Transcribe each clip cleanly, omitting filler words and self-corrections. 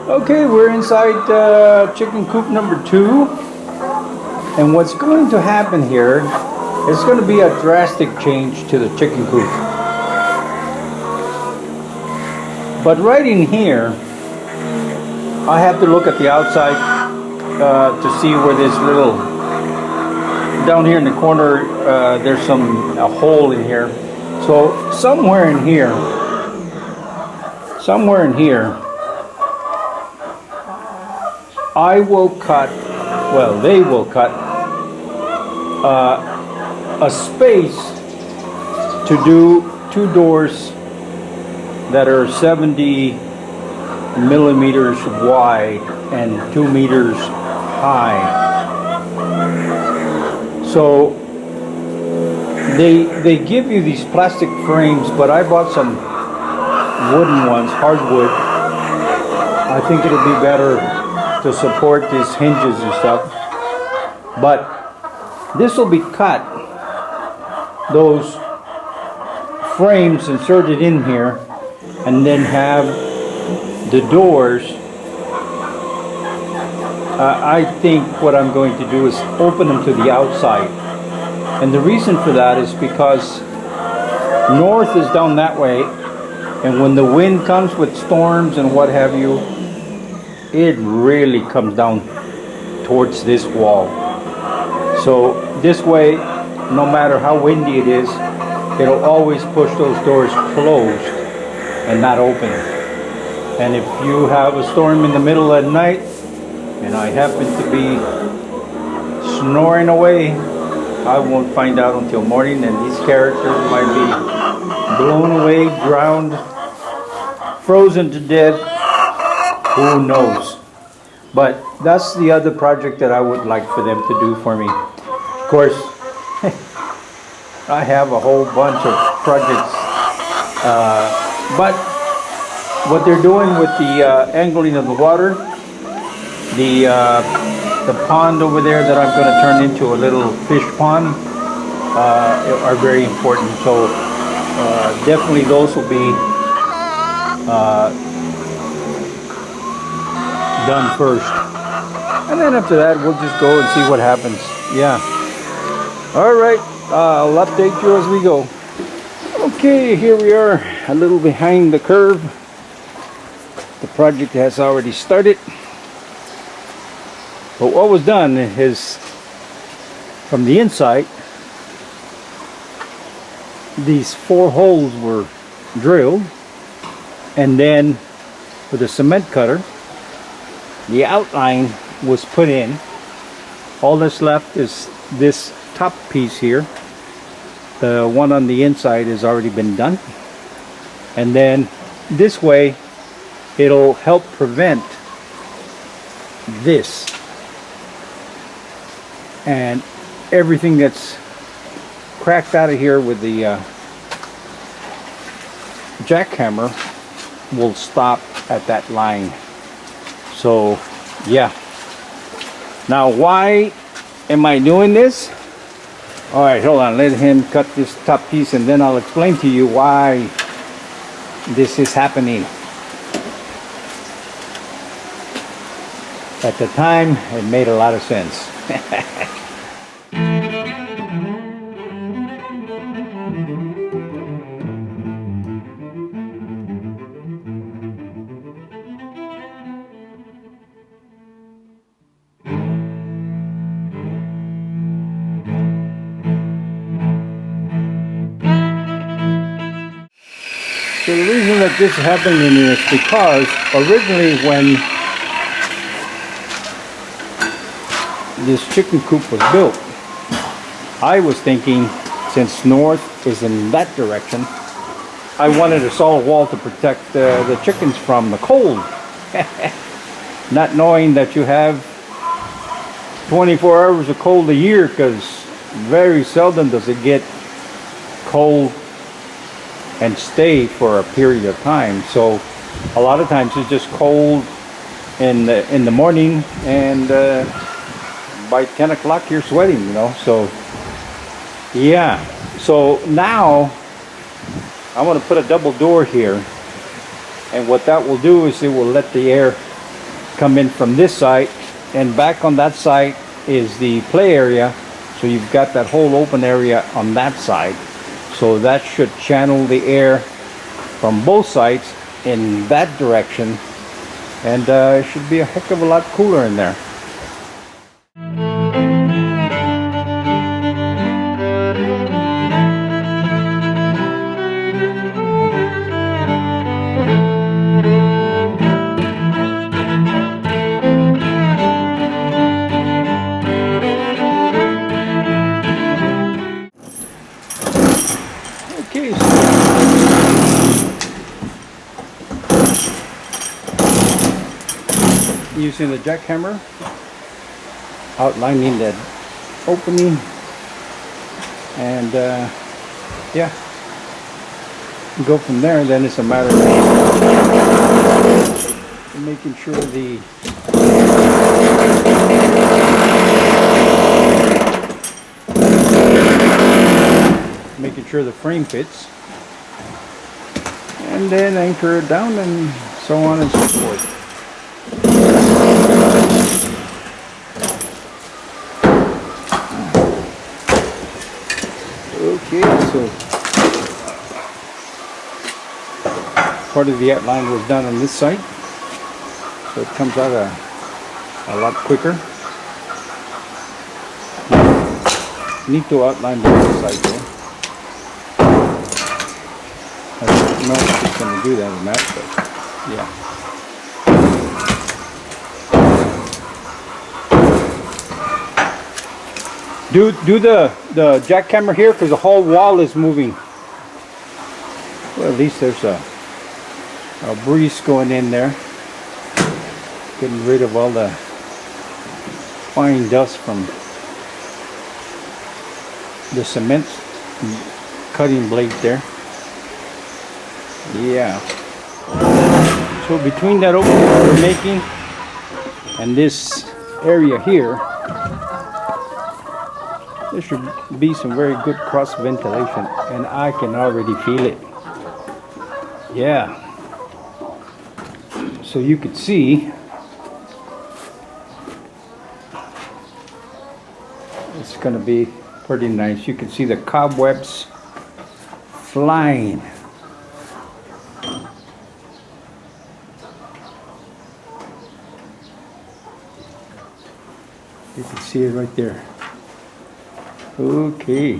Okay, we're inside chicken coop number 2, and what's going to happen here is going to be a drastic change to the chicken coop. But right in here, I have to look at the outside to see where this little, down here in the corner, there's a hole in here. So somewhere in here, I will cut, well, they will cut a space to do 2 doors that are 70 millimeters wide and 2 meters high. So they give you these plastic frames, but I bought some wooden ones, hardwood. I think it'll be better to support these hinges and stuff. But this will be cut, those frames inserted in here, and then have the doors. I think what I'm going to do is open them to the outside. And the reason for that is because north is down that way, and when the wind comes with storms and what have you, it really comes down towards this wall. So this way, no matter how windy it is, it'll always push those doors closed and not open. And if you have a storm in the middle of the night and I happen to be snoring away, I won't find out until morning, and these characters might be blown away, drowned, frozen to death. Who knows? But that's the other project that I would like for them to do for me. Of course, I have a whole bunch of projects, but what they're doing with the angling of the water, the pond over there that I'm going to turn into a little fish pond, are very important. So definitely those will be done first, and then after that we'll just go and see what happens. Yeah. All right, I'll update you as we go. Okay, here we are, a little behind the curve. The project has already started, but what was done is, from the inside, these 4 holes were drilled, and then with a cement cutter the outline was put in. All that's left is this top piece here. The one on the inside has already been done, and then this way it'll help prevent this and everything that's cracked out of here with the jackhammer will stop at that line. So yeah, now why am I doing this? All right, hold on, let him cut this top piece and then I'll explain to you why this is happening. At the time, it made a lot of sense. So the reason that this is happening is because originally when this chicken coop was built, I was thinking, since north is in that direction, I wanted a solid wall to protect the chickens from the cold. Not knowing that you have 24 hours of cold a year, because very seldom does it get cold and stay for a period of time. So a lot of times it's just cold in the morning, and by 10 o'clock you're sweating, you know. So yeah, so now I want to put a double door here, and what that will do is it will let the air come in from this side, and back on that side is the play area. So you've got that whole open area on that side. So that should channel the air from both sides in that direction, and it should be a heck of a lot cooler in there. Okay, using the jackhammer, outlining that opening, and yeah, go from there. Then it's a matter of making sure the frame fits, and then anchor it down, and so on and so forth. Okay, so part of the outline was done on this side, so it comes out a lot quicker. Need to outline the other side there. I don't know if it's going to do that or not, but yeah. Do the jackhammer here, because the whole wall is moving. Well, at least there's a breeze going in there, getting rid of all the fine dust from the cement cutting blade there. Yeah. So between that opening we're making and this area here, there should be some very good cross ventilation, and I can already feel it. Yeah. So you could see it's going to be pretty nice. You can see the cobwebs flying. You can see it right there. Okay.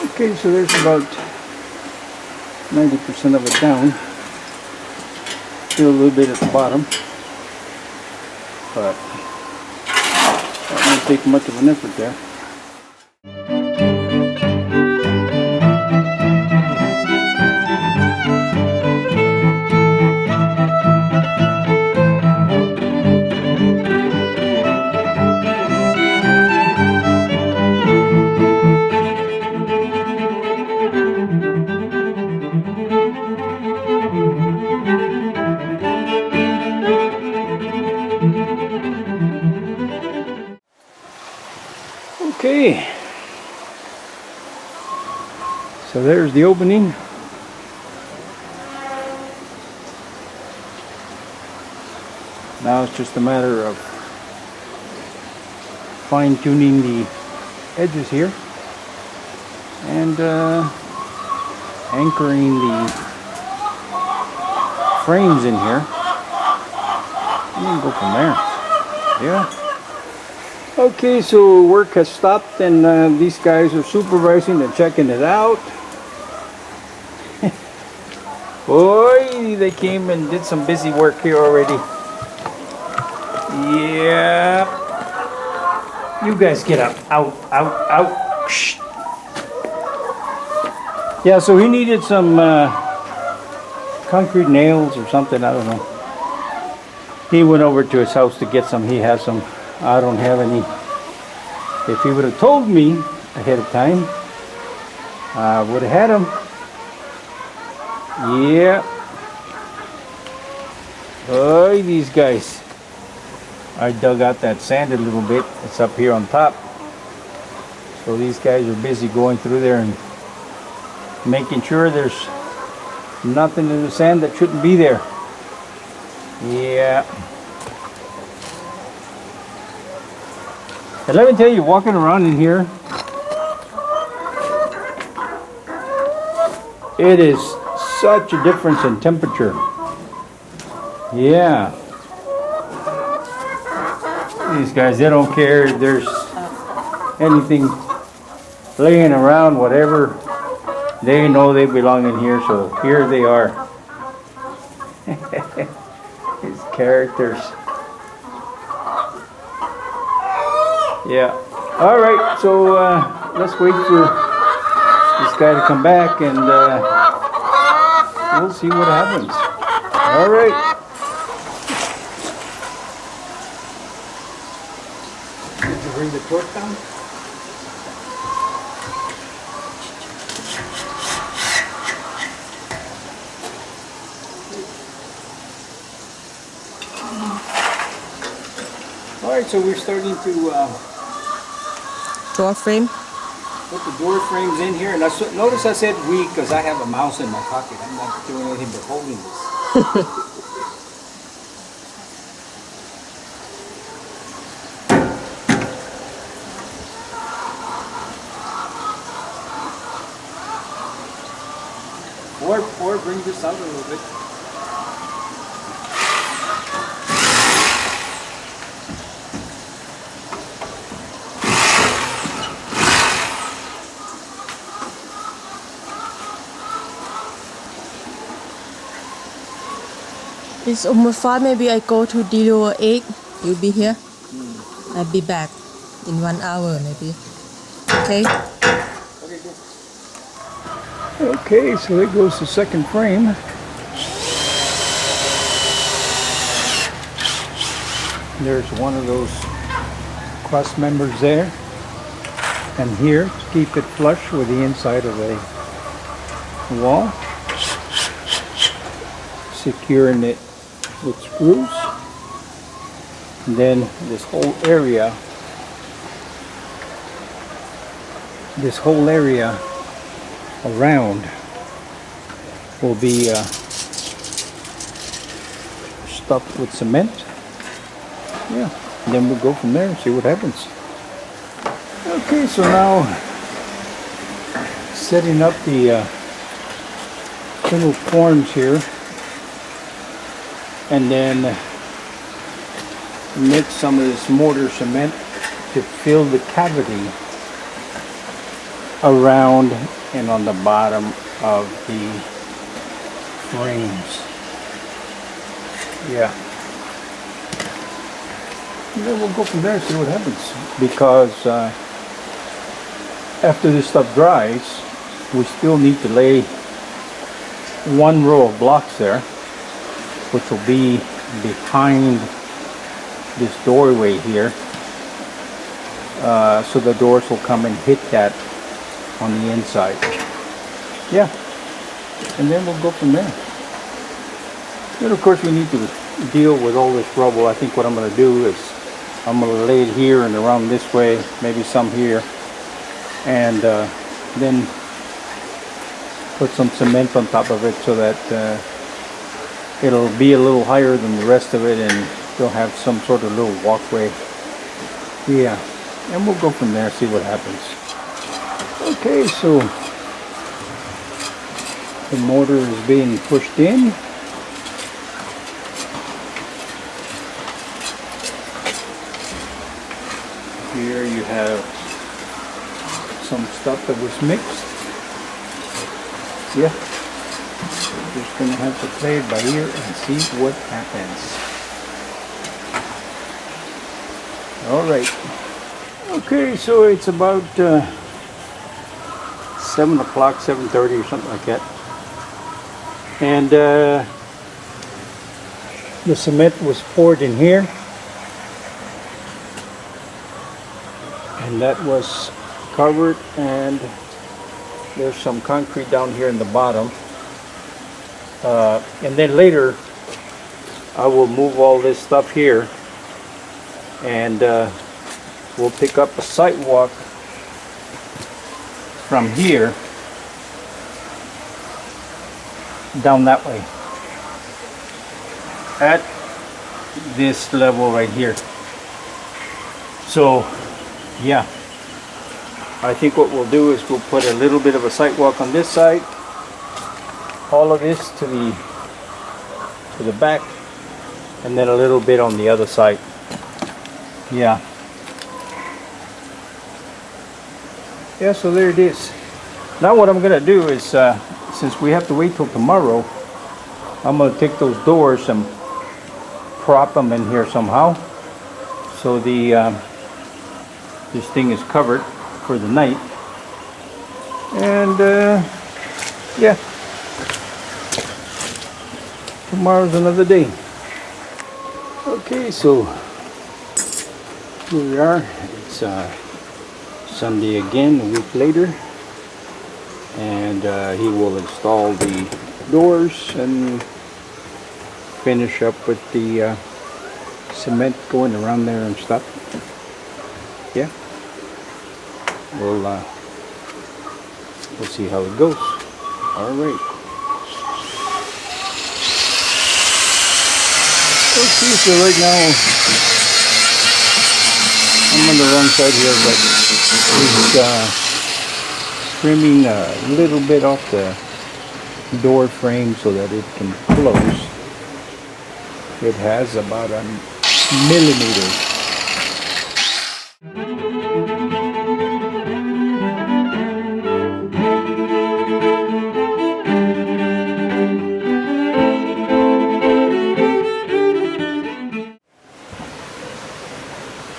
Okay, so there's about 90% of it down. Still a little bit at the bottom, but that won't take much of an effort there. Okay, so there's the opening. Now it's just a matter of fine-tuning the edges here and anchoring the frames in here, and then go from there. Yeah. Okay, so work has stopped, and these guys are supervising and checking it out. Boy, they came and did some busy work here already. Yeah. You guys get up. Out, out, out. Shh. Yeah, so he needed some concrete nails or something, I don't know. He went over to his house to get some. He has some. I don't have any. If he would have told me ahead of time, I would have had them. Yeah. Oh, these guys. I dug out that sand a little bit. It's up here on top. So these guys are busy going through there and making sure there's nothing in the sand that shouldn't be there. Yeah. And let me tell you, walking around in here, it is such a difference in temperature. Yeah. These guys, they don't care if there's anything laying around, whatever. They know they belong in here, so here they are. These characters. Yeah. All right, so let's wait for this guy to come back and we'll see what happens. All right. Did you bring the torch down? All right, so we're starting to door frame. put the door frames in here, and notice I said we because I have a mouse in my pocket. I'm not doing anything but holding this. Or bring this out a little bit. It's almost 5. Maybe I go to deliver egg. You'll be here. I'll be back in 1 hour maybe. Okay. Okay, so there goes the second frame. There's one of those cross members there. And here, to keep it flush with the inside of the wall, securing it with screws. And then this whole area around will be stuffed with cement. Yeah, and then we'll go from there and see what happens. Okay, so now setting up the little forms here, and then mix some of this mortar cement to fill the cavity around and on the bottom of the frames. Yeah. And then we'll go from there and see what happens. Because after this stuff dries, we still need to lay one row of blocks there, which will be behind this doorway here. So the doors will come and hit that on the inside. Yeah, and then we'll go from there. Then of course we need to deal with all this rubble. I think what I'm going to do is I'm going to lay it here and around this way, maybe some here, and then put some cement on top of it so that it'll be a little higher than the rest of it, and you'll have some sort of little walkway. Yeah, and we'll go from there, see what happens. Okay, so the mortar is being pushed in. Here you have some stuff that was mixed. Yeah, just gonna have to play it by ear and see what happens. All right. Okay, so it's about 7 o'clock, 7:30 or something like that. And the cement was poured in here. And that was covered, and there's some concrete down here in the bottom. And then later, I will move all this stuff here and we'll pick up a sidewalk from here down that way at this level right here. So yeah, I think what we'll do is we'll put a little bit of a sidewalk on this side, all of this to the back, and then a little bit on the other side. Yeah, so there it is. Now what I'm gonna do is, since we have to wait till tomorrow, I'm gonna take those doors and prop them in here somehow, so the this thing is covered for the night. And yeah, tomorrow's another day. Okay, so here we are. It's Sunday again, a week later, and he will install the doors and finish up with the cement going around there and stuff. Yeah, we'll see how it goes. All right. Okay, so right now I'm on the wrong side here, but he's trimming a little bit off the door frame so that it can close. It has about a millimeter.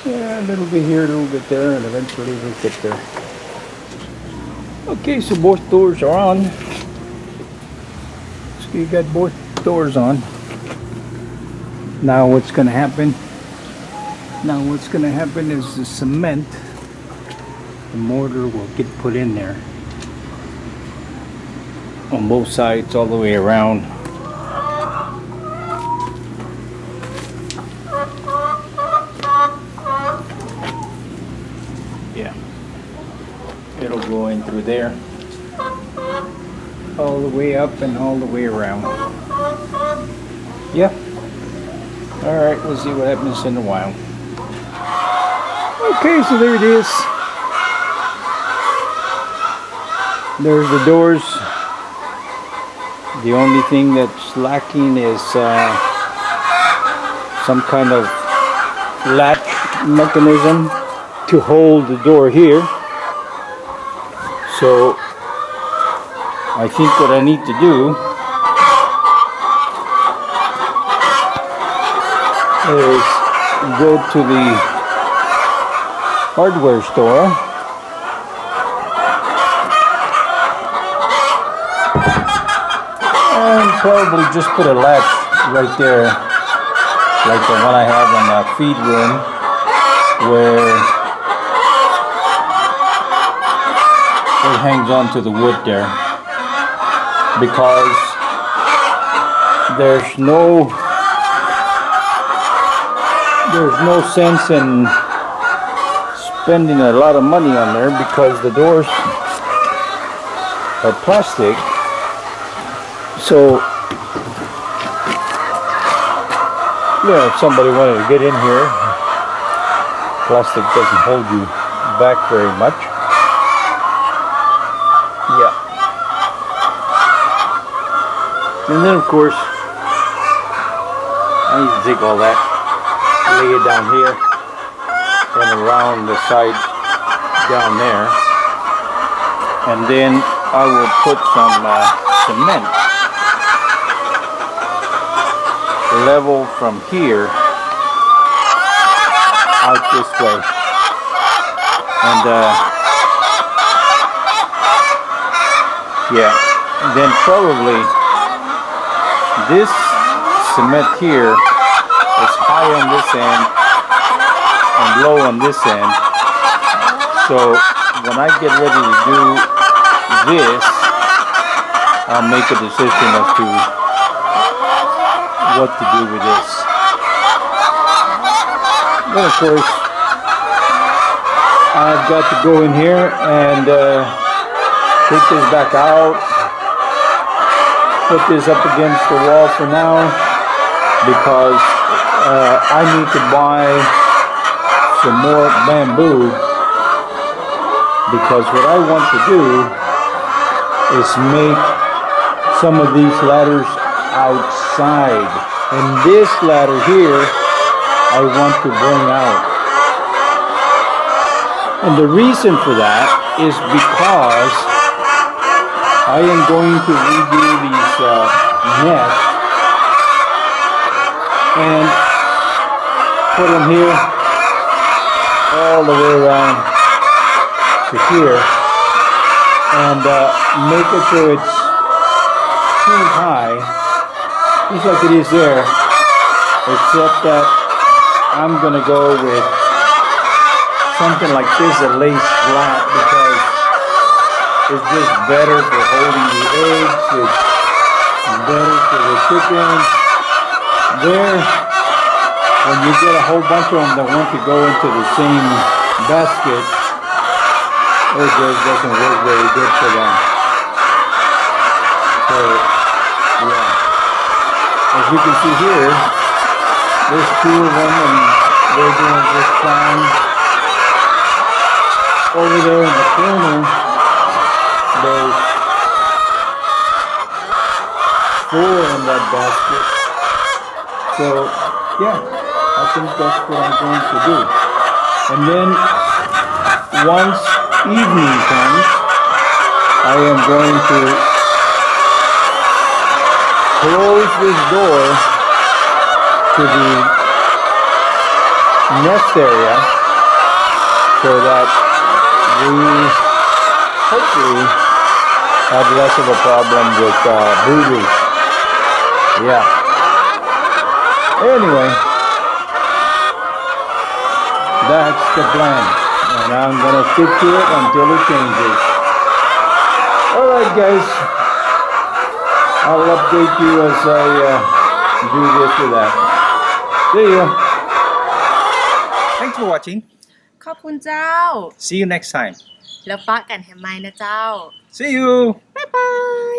Yeah, a little bit here, a little bit there, and eventually we'll get there. Okay, so both doors are on. So you got both doors on. Now what's going to happen? Now what's going to happen is the cement, the mortar will get put in there on both sides all the way around. Yeah, it'll go in through there, all the way up and all the way around. Yeah. Alright, we'll see what happens in a while. Okay, so there it is. There's the doors. The only thing that's lacking is some kind of latch mechanism to hold the door here. So I think what I need to do is go to the hardware store and probably just put a latch right there, like the one I have in the feed room, where it hangs onto the wood there, because there's no sense in spending a lot of money on there, because the doors are plastic. So yeah, if somebody wanted to get in here, plastic doesn't hold you back very much. Yeah. And then of course I need to take all that, lay it down here and around the side down there, and then I will put some cement level from here out this way, and yeah, then probably this cement here is high on this end and low on this end. So when I get ready to do this, I'll make a decision as to what to do with this. Then of course, I've got to go in here and take this back out. Put this up against the wall for now because I need to buy some more bamboo, because what I want to do is make some of these ladders outside, and this ladder here I want to bring out. And the reason for that is because I am going to redo these nets and put them here all the way around to here, and make it so it's too high, just like it is there, except that I'm gonna go with something like this that lays flat, because it's just better for holding the eggs, it's better for the chickens. There, when you get a whole bunch of them that want to go into the same basket, it just doesn't work very good for them. So, yeah. As you can see here, there's 2 of them and they're doing just fine. Over there in the corner, there's 4 in that basket. So, yeah, I think that's what I'm going to do. And then, once evening comes, I am going to close this door to the nest area so that we hopefully have less of a problem with voodoo. Yeah. Anyway, that's the plan, and I'm gonna stick to it until it changes. Alright guys, I'll update you as I do this or that. See ya. Thanks for watching. ขอบคุณเจ้า See you next time. แล้วปะกันแฮมไมนะเจ้า See you.บ๊ายบาย